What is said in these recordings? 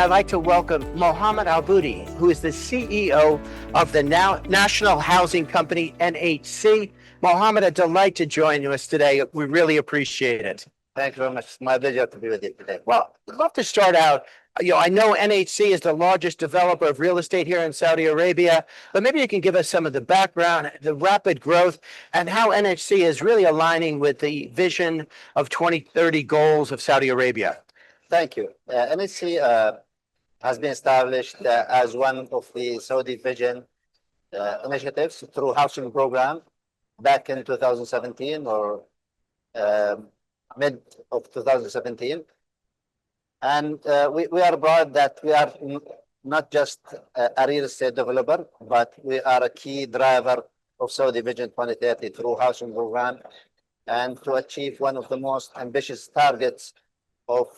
I'd like to welcome Mohammad Albuty, who is the CEO of the National Housing Company, NHC. Mohammad, a delight to join us today. We really appreciate it. Thank you very much. It's my pleasure to be with you today. Well, I'd love to start out. I know NHC is the largest developer of real estate here in Saudi Arabia, but maybe you can give us some of the background, the rapid growth, and how NHC is really aligning with the vision of 2030 goals of Saudi Arabia. Thank you. NHC has been established as one of the Saudi Vision initiatives through housing program back in 2017 or mid of 2017. And we are proud that we are not just a real estate developer, but we are a key driver of Saudi Vision 2030 through housing program and to achieve one of the most ambitious targets of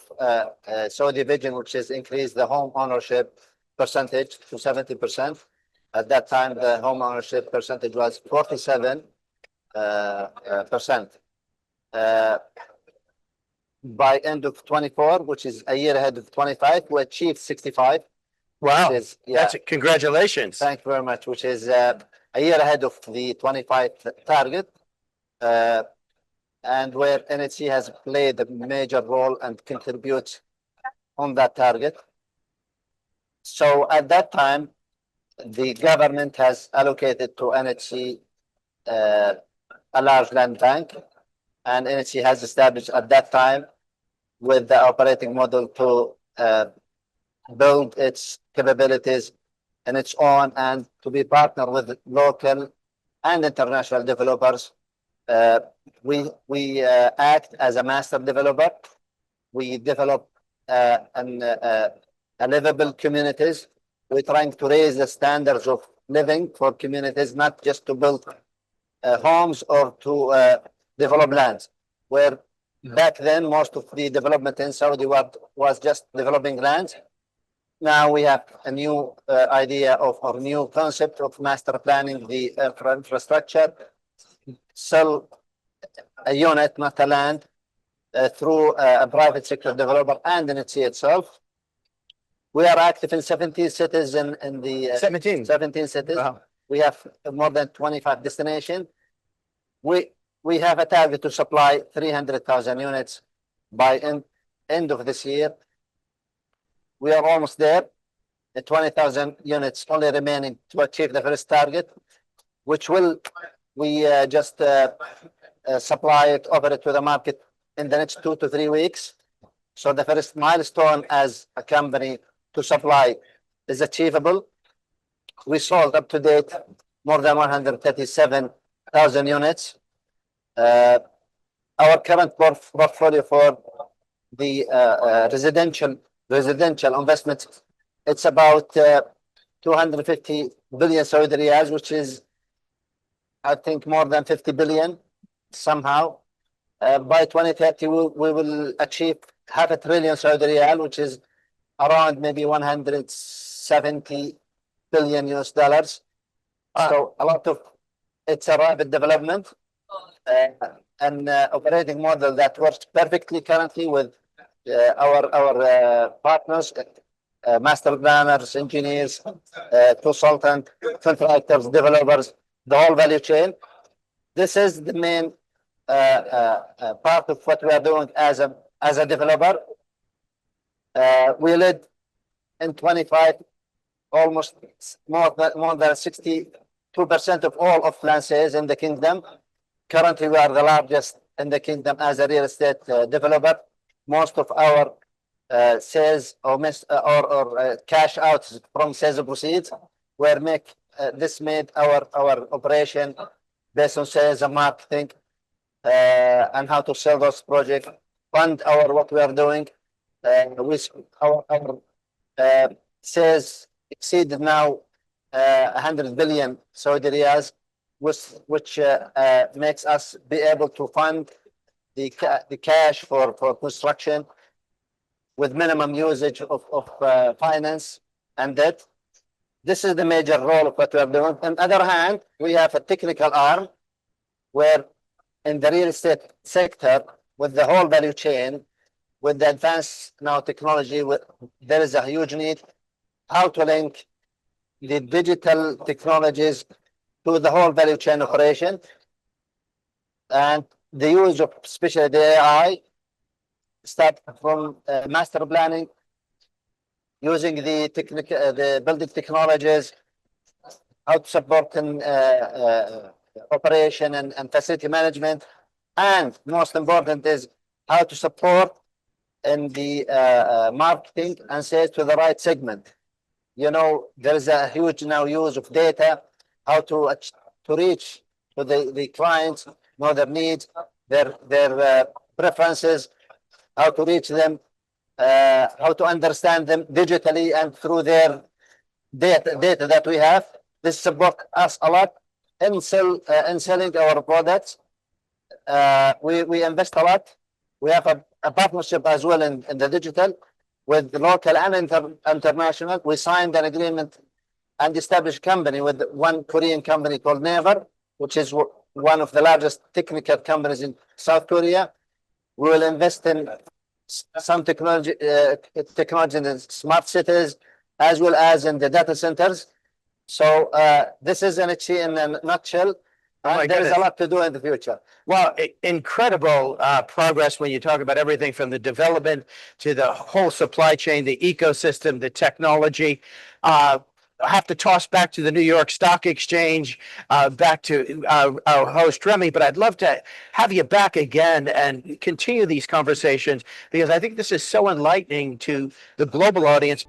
Saudi Vision, which is increase the home ownership percentage to 70%. At that time, the home ownership percentage was 47%. By end of 24, which is a year ahead of 25, we achieved 65. Wow, that's congratulations. Thank you very much, which is a year ahead of the 25 target. And where NHC has played a major role and contributes on that target. So at that time, the government has allocated to NHC a large land bank, and NHC has established at that time with the operating model to build its capabilities in its own and to be partner with local and international developers. We act as a master developer. We develop livable communities. We're trying to raise the standards of living for communities, not just to build homes or to develop lands. Where back then, most of the development in Saudi was just developing lands. Now we have a new idea of or new concept of master planning the infrastructure. Sell a unit, not a land, through a private sector developer and NHC itself. We are active in 17 cities in the 17 cities. Wow. We have more than 25 destinations. We have a target to supply 300,000 units by end of this year. We are almost there. 20,000 units only remaining to achieve the first target, which will we just supply it, offer it to the market in the next 2 to 3 weeks. So the first milestone as a company to supply is achievable. We sold up to date more than 137,000 units. Our current portfolio for the residential investments, it's about 250 billion Saudi Riyals, which is I think more than 50 billion somehow. By 2030, we will achieve half a trillion Saudi Riyal, which is around maybe 170 billion US dollars. So a lot of it's a rapid development and operating model that works perfectly currently with our partners, master planners, engineers, consultant, contractors, developers, the whole value chain. This is the main part of what we are doing as a developer. We led in 25 almost more than 62% of all of land sales in the kingdom. Currently, we are the largest in the kingdom as a real estate developer. Most of our sales or cash outs from sales proceeds this made our operation based on sales and marketing and how to sell those projects, fund what we are doing. Our sales exceeded now 100 billion Saudi Riyals, which makes us be able to fund the cash for construction with minimum usage of finance and debt. This is the major role of what we are doing. On the other hand, we have a technical arm where in the real estate sector, with the whole value chain, with the advanced now technology, there is a huge need how to link the digital technologies to the whole value chain operation, and the use of especially the AI, start from master planning, using the building technologies, how to support in operation and facility management, and most important is how to support in the marketing and sales to the right segment. You know, there is a huge now use of data, how to reach to the clients, know their needs, their preferences, how to reach them, how to understand them digitally and through their data that we have. This support us a lot in selling our products. We invest a lot. We have a partnership as well in the digital with the local and international. We signed an agreement and established a company with one Korean company called Naver, which is one of the largest technical companies in South Korea. We will invest in some technology in the smart cities as well as in the data centers. So this is NHC in a nutshell. There is a lot to do in the future. Well, incredible progress when you talk about everything from the development to the whole supply chain, the ecosystem, the technology. I have to toss back to the New York Stock Exchange, back to our host Remy, but I'd love to have you back again and continue these conversations because I think this is so enlightening to the global audience.